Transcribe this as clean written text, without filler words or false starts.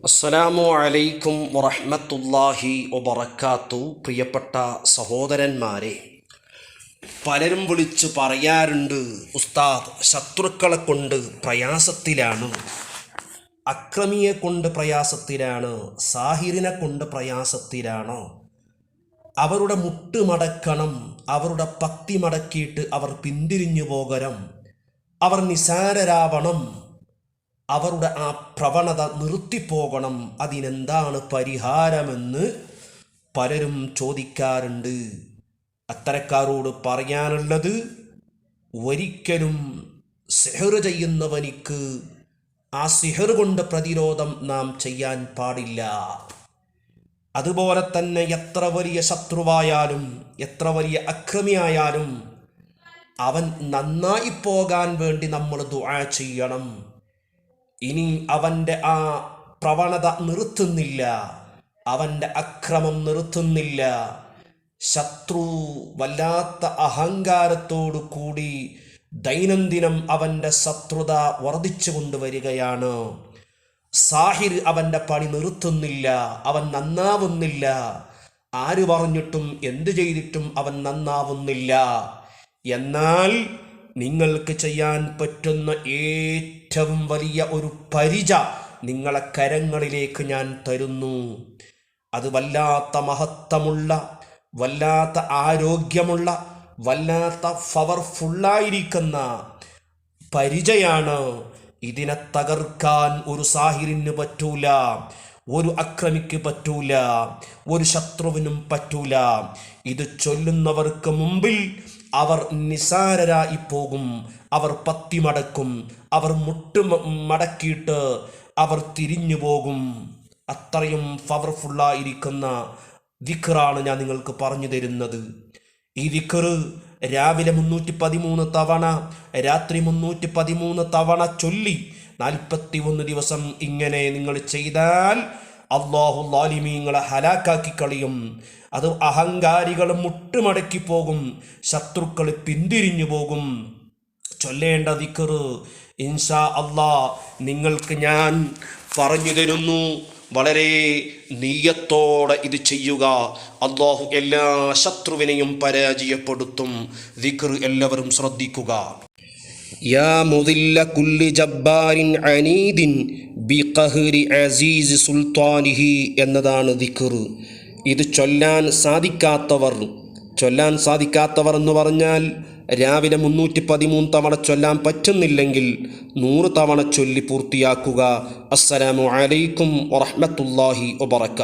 അസ്സലാമു അലൈക്കും വറഹ്മത്തുള്ളാഹി വബറകാത്തു. പ്രിയപ്പെട്ട സഹോദരന്മാരെ, പലരും വിളിച്ച് പറയാറുണ്ട്, ഉസ്താദ് ശത്രുക്കളെ കൊണ്ട് പ്രയാസത്തിലാണ്, അക്രമിയെ കൊണ്ട് പ്രയാസത്തിലാണ്, സാഹിറിനെ കൊണ്ട് പ്രയാസത്തിലാണ്, അവരുടെ മുട്ട് മടക്കണം, അവരുടെ പക്തി മടക്കിയിട്ട് അവർ പിന്തിരിഞ്ഞു പോകണം, അവർ നിസാരരാവണം, അവരുടെ ആ പ്രവണത നിർത്തിപ്പോകണം, അതിനെന്താണ് പരിഹാരമെന്ന് പലരും ചോദിക്കാറുണ്ട്. അത്തരക്കാരോട് പറയാനുള്ളത്, ഒരിക്കലും സിഹർ ചെയ്യുന്നവനിക്ക് ആ സിഹർ കൊണ്ട് പ്രതിരോധം നാം ചെയ്യാൻ പാടില്ല. അതുപോലെ തന്നെ എത്ര വലിയ ശത്രുവായാലും എത്ര വലിയ അക്രമിയായാലും അവൻ നന്നായി പോകാൻ വേണ്ടി നമ്മൾ ദുആ ചെയ്യണം. ഇനി അവൻ്റെ ആ പ്രവണത നിർത്തുന്നില്ല, അവൻ്റെ അക്രമം നിർത്തുന്നില്ല, ശത്രു വല്ലാത്ത അഹങ്കാരത്തോടു കൂടി ദൈനംദിനം അവൻ്റെ ശത്രുത വർദ്ധിച്ചു കൊണ്ടുവരികയാണ്, സാഹിർ അവൻ്റെ പണി നിർത്തുന്നില്ല, അവൻ നന്നാവുന്നില്ല, ആര് പറഞ്ഞിട്ടും എന്തു ചെയ്തിട്ടും അവൻ നന്നാവുന്നില്ല. എന്നാൽ നിങ്ങൾക്ക് ചെയ്യാൻ പറ്റുന്ന ഏറ്റവും വലിയ ഒരു പരിച നിങ്ങളെ കരങ്ങളിലേക്ക് ഞാൻ തരുന്നു. അത് വല്ലാത്ത മഹത്വമുള്ള, വല്ലാത്ത ആരോഗ്യമുള്ള, വല്ലാത്ത പവർഫുള്ളായിരിക്കുന്ന പരിചയാണ്. ഇതിനെ തകർക്കാൻ ഒരു സാഹിറിന് പറ്റൂല, ഒരു അക്രമിക്ക് പറ്റൂല, ഒരു ശത്രുവിനും പറ്റൂല. ഇത് ചൊല്ലുന്നവർക്ക് മുമ്പിൽ അവർ നിസാരരായി പോകും, അവർ പത്തി മടക്കും, അവർ മുട്ട് മടക്കിയിട്ട് അവർ തിരിഞ്ഞു പോകും. അത്രയും പവർഫുള്ളായിരിക്കുന്ന ദിക്റാണ് ഞാൻ നിങ്ങൾക്ക് പറഞ്ഞു തരുന്നത്. ഈ ദിക്റ് രാവിലെ 313 തവണ, രാത്രി 313 തവണ ചൊല്ലി 41 ദിവസം ഇങ്ങനെ നിങ്ങൾ ചെയ്താൽ അല്ലാഹു ളാലിമീങ്ങളെ ഹലാക്കാക്കി കളയും. അത് അഹങ്കാരികൾ മുട്ടുമടക്കി പോകും, ശത്രുക്കൾ പിന്തിരിഞ്ഞു പോകും. ചൊല്ലേണ്ട ദിക്റ് ഇൻഷാ അല്ലാഹ് നിങ്ങൾക്ക് ഞാൻ പറഞ്ഞു തരുന്നു. വളരെ നിയ്യത്തോടെ ഇത് ചെയ്യുക. അല്ലാഹു എല്ലാ ശത്രുവിനെയും പരാജയപ്പെടുത്തും. ദിക്റ് എല്ലാവരും ശ്രദ്ധിക്കുക. യാ മുദില്ല കുല്ലി ജബ്ബാരിൻ അനീദിൻ ബിഖഹ്രി അസീസ് സുൽത്താനിഹി എന്നതാണ് ദിക്റ്. ഇത് ചൊല്ലാൻ സാധിക്കാത്തവർ എന്ന് പറഞ്ഞാൽ രാവിലെ 313 തവണ ചൊല്ലാൻ പറ്റുന്നില്ലെങ്കിൽ 100 തവണ ചൊല്ലി പൂർത്തിയാക്കുക. അസ്സലാമു അലൈക്കും വറഹ്മത്തുള്ളാഹി വബറകാതുഹു.